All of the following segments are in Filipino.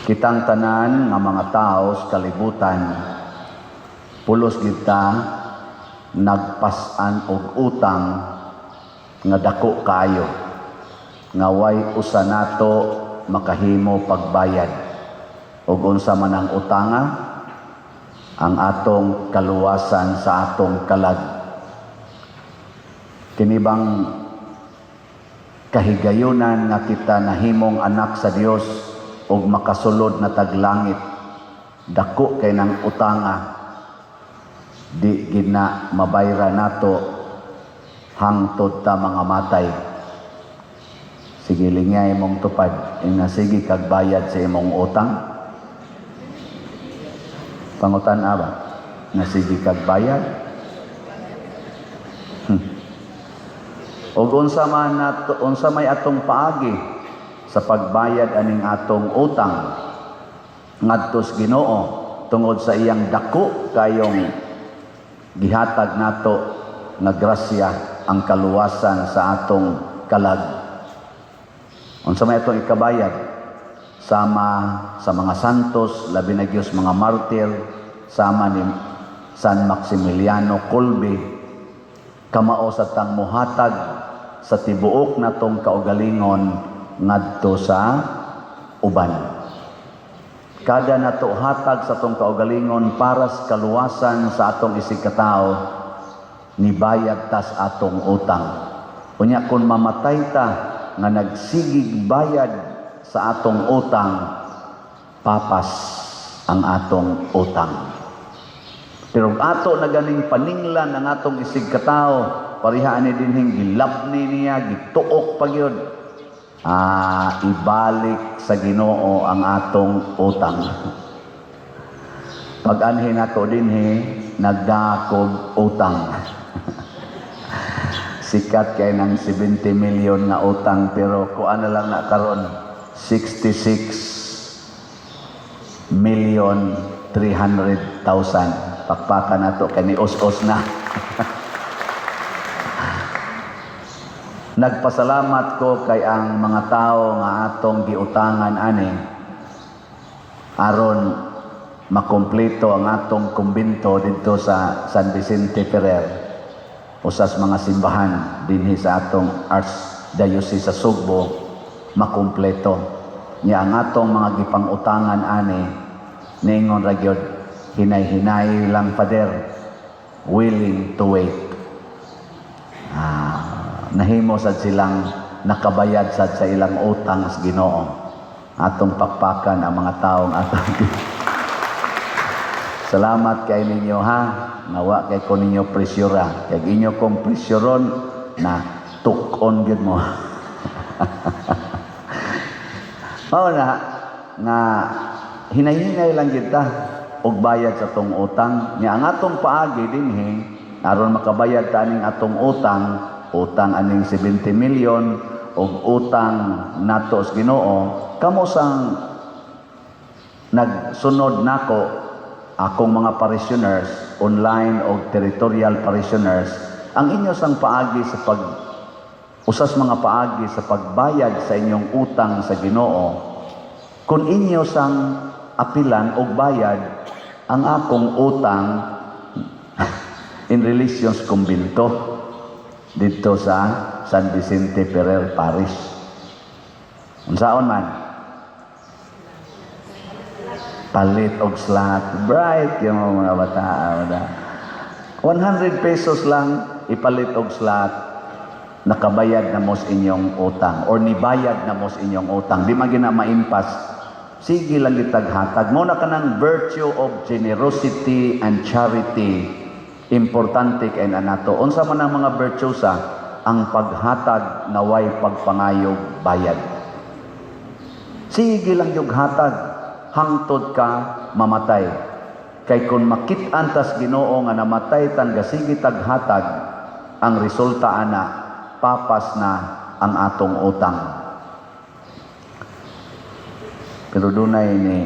Kitang tanan nga mga tao sa kalibutan, pulos kita nagpasan og utang nga dako kayo, nga way usa nato makahimo pagbayad. Ug unsa man ang utanga, ang atong kaluwasan sa atong kalag. Kini bang kahigayunan nga kita nahimong anak sa Dios ug makasulod na taglangit, dako kay nang utanga, di gina mabayra nato hangtod ta mga matay. Sige lingay imong tupad, sige kag bayad sa imong utang. Pangutan ba? Nasige kag bayad? O unsa may atong paagi sa pagbayad aning atong utang ngadto sa Ginoo tungod sa iyang dako kayong gihatag nato nga grasya, ang kaluwasan sa atong kalag. Unsa may atong ikabayad sama sa mga santos, labi na Dios mga martir, sama ni San Maximiliano Kolbe, kamao sa tang muhatag sa tibuok natong kaugalingon ngadto sa uban. Kada nato hatag sa atong kaugalingon para sa kaluwasan sa atong isig katao, nibayad tas atong utang. Unya kun mamatay ta nga nagsigig bayad sa atong utang, papas ang atong utang. Pero ato na ganing paninglan ang atong isig katao, pariha ani dinhing gilabni niya, gituok pagyud. Ibalik sa Ginoo ang atong utang. Pag anhin nato dinhi, nagdakog utang. Sikat kay ng 70 million nga utang, pero kuan na lang na karon 66 million 300,000. Pakpakan nato kay ni os-os na. Nagpasalamat ko kay ang mga tao nga atong giutangan ani aron makumpleto ang atong kumbento dito sa San Vicente Ferrer, usas mga simbahan dinhi sa atong Archdiocese sa Sugbo, makumpleto nya ang atong mga gipangutangan ani. Ningon ra gyud, hinay-hinay lang, Father, willing to wait. Nahimo sad silang nakabayad sad sa ilang utang sa Ginoo. Atong pakpakan ang mga taong atong salamat kay ninyo ha, nawa kay ko ninyo presyura, kay inyo kong presyoron na tukon gyud mo. Mao na nga hinay-hinay lang gyud ta og bayad sa atong utang. Nya ang atong paagi dinhi aron makabayad ta aning atong utang aning 70 million og utang nato sa Ginoo, kamo sang nagsunod nako akong mga parishioners, online o territorial parishioners, ang inyo sang paagi sa usas mga paagi sa pagbayad sa inyong utang sa Ginoo, kung inyo sang apilan og bayad ang akong utang in relation sa kumbento dito sa San Vicente Ferrer Parish. Unsaon man? Palit og slot. Bright yung mga bata. 100 pesos lang ipalit og slot, nakabayad na mo sa inyong utang or nibayad na mo sa inyong utang. Di magina maimpas. Sige lang itaghatag. Muna ka ng virtue of generosity and charity. Importante kay nato. Unsa man ang mga virtues ang paghatag na way pagpangayog bayad. Sige lang yung hatag hangtod ka mamatay. Kay kung makit-an tas Ginoo nga namatay tan gasigi taghatag, ang resulta ana papas na ang atong utang. Pero dunay ni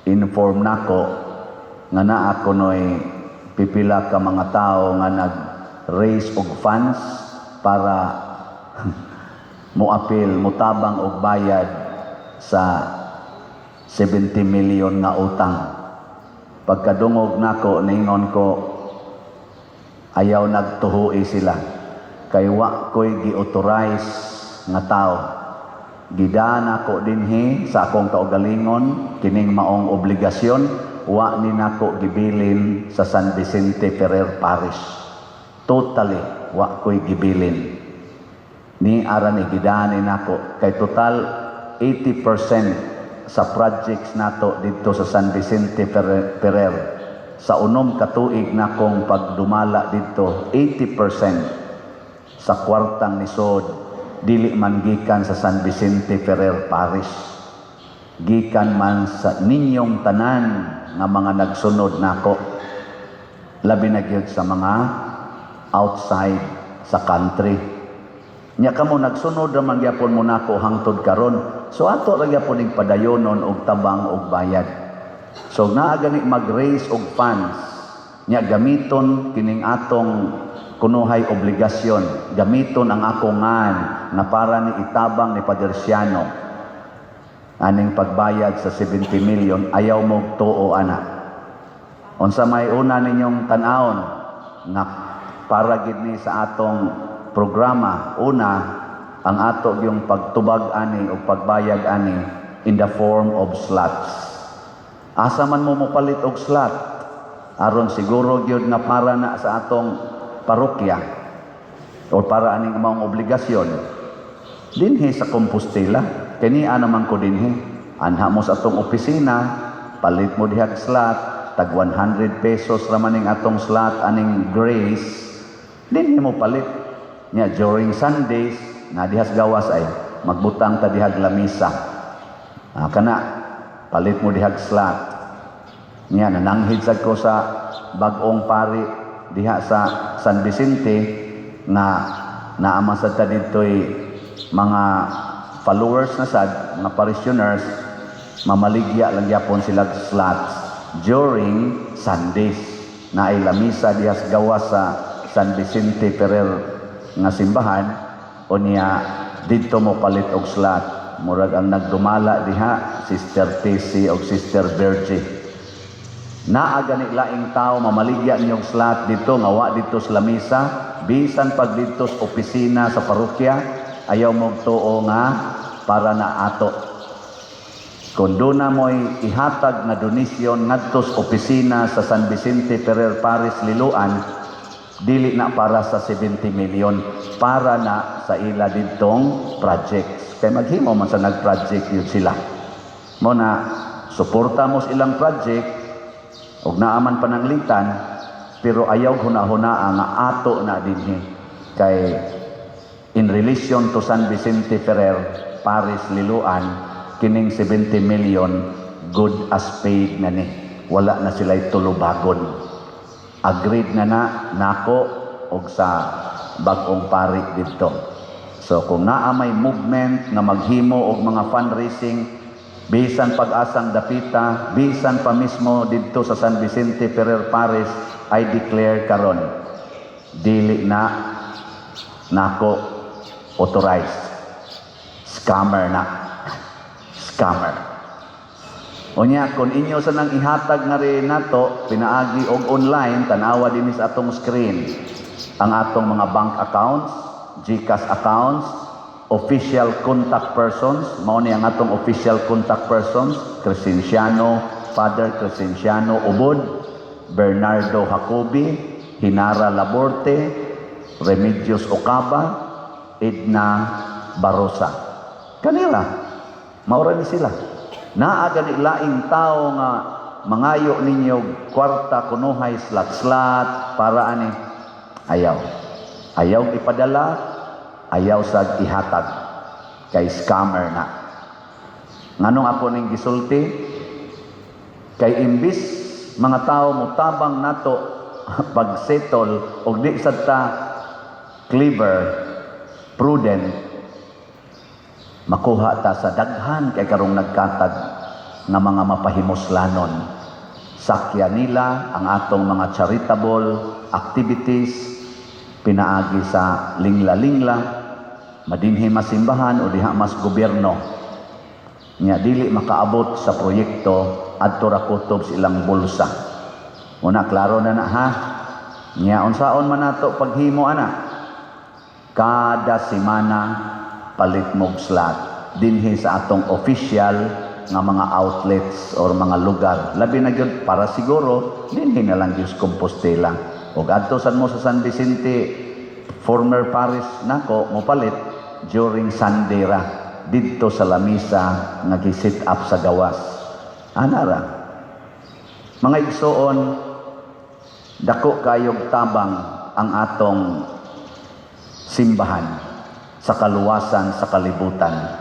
inform nako nga naa kunoy pipila ka mga tao nga nag-raise og funds para muapil, mutabang og bayad sa 70 million nga utang. Pagkadungog nako ningon ko ayaw nagtuhui sila kay wa ko'y gi-authorize nga tao. Gidana ko dinhi sa akong kaugalingon kining maong obligasyon, wa ni nako gibilin sa San Vicente Ferrer Parish. Totally wa ko'y gibilin. Ni ara ni gidani nako kay total 80% sa projects nato dito sa San Vicente Ferrer sa unom katuig na kong pagdumala dito, 80% sa kwartang nisod dili man gikan sa San Vicente Ferrer Parish, gikan man sa ninyong tanan nga mga nagsunod nako, labi na gyud sa mga outside sa country. Nya kamo nagsunod ra man gyapon mo nako hangtod karon. So ato ra gyapon ning padayonon og tabang og bayad. So naa gani mag-raise og funds. Nya gamiton kining atong kunuhay obligasyon. Gamiton ang ako ngan na para ni itabang ni Padre Siano. Aning pagbayad sa 70 million ayaw mo tuo ana. Unsa may una ninyong tan-awon nga para gid ni sa atong programa, una, ang ato yung pagtubag ani o pagbayag ani in the form of slots. Asa man mo mopalit og slot, aron siguro gyud nga para na sa atong parokya o para aning maong obligasyon. Dinhi sa Compostela, kani naman ko dinhi. Anha mo sa atong opisina, palit mo dihag slot, tag 100 pesos ramaning atong slot aning Grace. Dinhi mo palit. Nya during Sundays na dihas gawas ay magbutang ta dihag lamisa. Kana palit mo dihag slot. Nya nananghid sad ko sa bag-ong pari diha sa San Vicente na naama sad ta ditoy mga followers na sad, mga parishioners, mamaligya lang gyapon sila slots during Sundays. Na ay lamisa dihas gawas sa San Vicente Ferrer nga simbahan o niya dito mo palit og slot. Murag ang nagdumala diha Sister Tessie og Sister Virgie. Naa gani laing tao mamaligya niyong slot dito nga wa dito sa lamisa, bisan pag dito sa opisina sa parokya ayaw mo tuo nga para na ato. Kung doon na mo'y ihatag na donasyon ngadto sa opisina sa San Vicente Ferrer Parish Liloan, dili na para sa 70 million, para na sa ila ditong projects. Kaya maghimo man sa nag-project yun sila. Mo na, suporta mo sa ilang project, og naaman pananglitan, pero ayaw huna-huna nga ato na dinhi. Kay in relation to San Vicente Ferrer Parish Liloan, kining 70 million, good as paid na ni. Wala na sila'y tulubagon. Agreed na nako og sa bag-ong pari dito. So kung naa may movement nga maghimo og mga fundraising bisan pag-asang dapita, bisan pa mismo dito sa San Vicente Ferrer Parish, I declare karon dili na nako authorized. Scammer na. Scammer. Unya, kung inyo sa nang ihatag nga rin nato, pinaagi og online, tanawa din sa atong screen, ang atong mga bank accounts, GCash accounts, official contact persons, mao ni ang atong official contact persons, Crescenciano, Father Crescenciano Ubod, Bernardo Jacobi, Hinara Laborte, Remedios Ocaba, Edna Barosa. Kanila, maura ni sila. Naa gani laing tao nga mangayo ninyo kwarta kunuhay slat-slat para ani ayaw ipadala, ayaw sa ihatag kay scammer na. Nganong ako ning gisulti kay imbis mga tao mutabang nato pag-settle og di sad ta clever, prudent, makuha ta sa daghan kay karong nagkatag nga mga mapahimuslanon. Sakya nila ang atong mga charitable activities, pinaagi sa lingla-lingla, madinhi masimbahan o diha mas gobyerno. Nya dili makaabot sa proyekto adto ra kutob sa ilang bulsa. Una klaro na ha. Nya unsaon man nato paghimo ana? Kada semana palit mog slot dinhi sa atong official nga mga outlets or mga lugar. Labi na gyud para siguro dinhi na lang gyud Compostela. Ug adto sad mo sa San Vicente former parish nako mo palit during Sunday ra didto sa lamisa nga gi-set up sa gawas. Ana ra. Mga igsoon, dako kayog tabang ang atong simbahan sa kaluwasan sa kalibutan.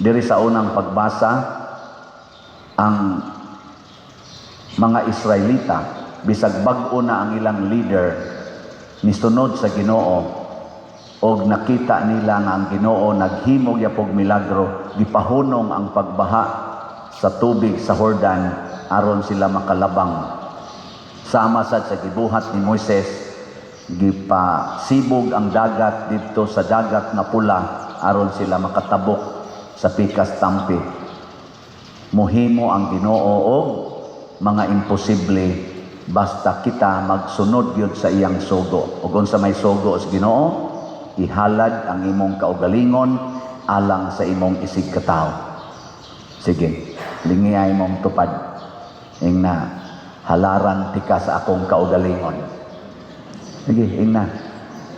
Diri sa unang pagbasa, ang mga Israelita, bisag bag-o na ang ilang leader, nisunod sa Ginoo, o nakita nila nga ang Ginoo naghimog yapog milagro, gipahunong ang pagbaha sa tubig sa Jordan aron sila makalabang. Sama sad sa gibuhat ni Moises, gipasibog ang dagat dito sa dagat na pula aron sila makatabok sa pikas tampi. Muhimo ang Ginoo og mga imposible basta kita magsunod gyud sa iyang sugo. Ug unsa may sugo sa Ginoo, ihalad ang imong kaugalingon alang sa imong isig katawo. Sige, lingiyay mong tupad. Ingna halaran tika sa akong kaugalingon. Sige, ingna.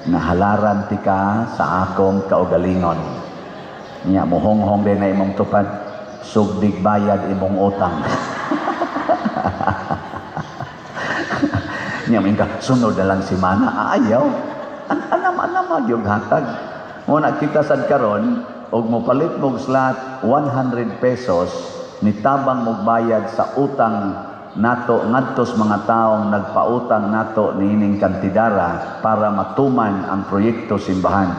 Nahalaran tika sa akong kaugalingon. Nya mohonghong din na imong tupad, sugdig bayad imong utang. Nya minka sunod na lang semana ayaw. Anam yung hatag. Muna kita sad karon og mopalit mog slot 100 pesos nitabang mog bayad sa utang nato ngadtos mga taong nagpautang nato niining kantidara para matuman ang proyekto simbahan.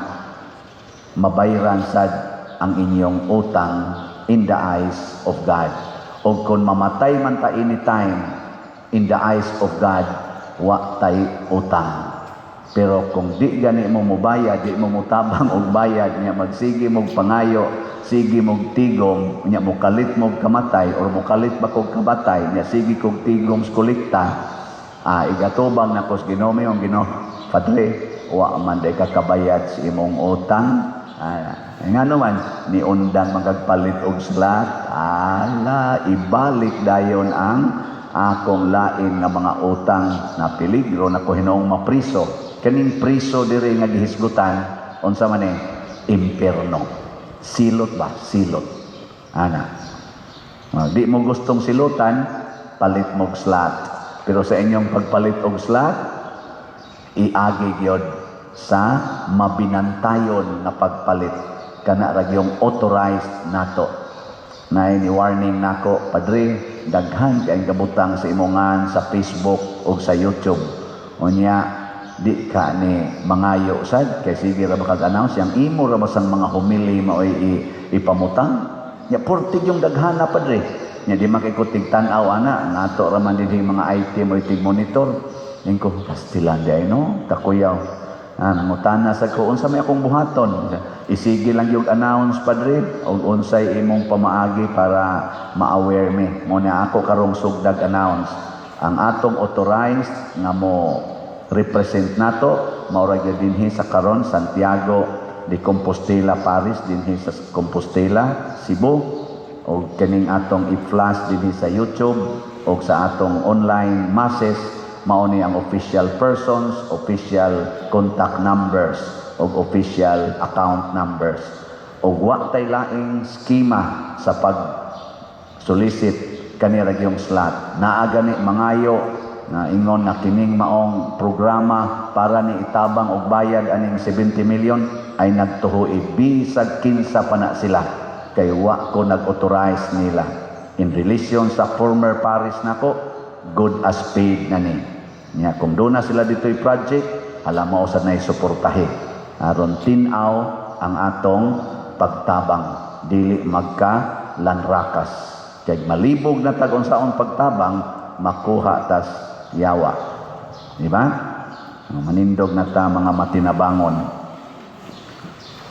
Mabayran sad ang inyong utang in the eyes of God. O kung mamatay man ta anytime, in the eyes of God, wa tay utang. Pero kung di gani mo mubayad, di mo mutabang og bayad, nya magsige mog pangayo, sige mog tigom, nya mukalit mog kamatay, or mukalit ba kog kabatay, nya sige kog tigom sa kolekta, igatubang na kos Ginoo ang Ginoo, Padre, wa man day kakabayad sa imong utang. Nga naman, ni undang magagpalit og slot, ibalik dayon ang akong lain nga mga utang na peligro na ko hinoong mapriso. Kaning priso diri nga gihisgutan, unsa man impierno. Silot ba? Silot. Ana. Di mo gustong silutan, palit mo og slot. Pero sa inyong pagpalit og slot, iagi gyud sa mabinantayon na pagpalit kana ra gyung authorized nato. Na ni warning nako, Padre, daghan kay gabutang sa imongan sa Facebook o sa YouTube. Unya di ka ni mangayo sad kay sige ra makag-announce yang imo ra basang mga humili maoy ipamutang. Nya portig yung daghana, Padre. Nya di makikutig tan-aw ana nato ra man dinhi mga item o itig monitor. Ningko pastilan di ay no, takuyaw. Mutana sa ko, unsa may akong buhaton? Isige lang yung announce, Padre, o unsay imong pamaagi para ma-aware me. Muna ako karong sugdag announce. Ang atong authorized nga mo represent nato, maura gyud dinhi sa karon Santiago de Compostela Parish, dinhi sa Compostela, Cebu, o kaning atong i-flash dinhi sa YouTube, o sa atong online masses, mao ni ang official persons, official contact numbers, o official account numbers. O wa tay laing skema sa pag-solicit kanira gyung slot. Naa gani mangayo na ingon na kining maong programa para ni itabang og bayad aning 70 million ay nagtuhoy bisag kinsa pa na sila kay wa ko nag-authorize nila. In relation sa former parish nako, good as paid na ni. Nya kung doon na sila dito'y project, alam mo sa naisuportahe. Aron tinaw ang atong pagtabang. Dili magka lanrakas. Kaya malibog na tagon saon pagtabang, makuha tas yawa. Diba? Manindog na ta mga matinabangon.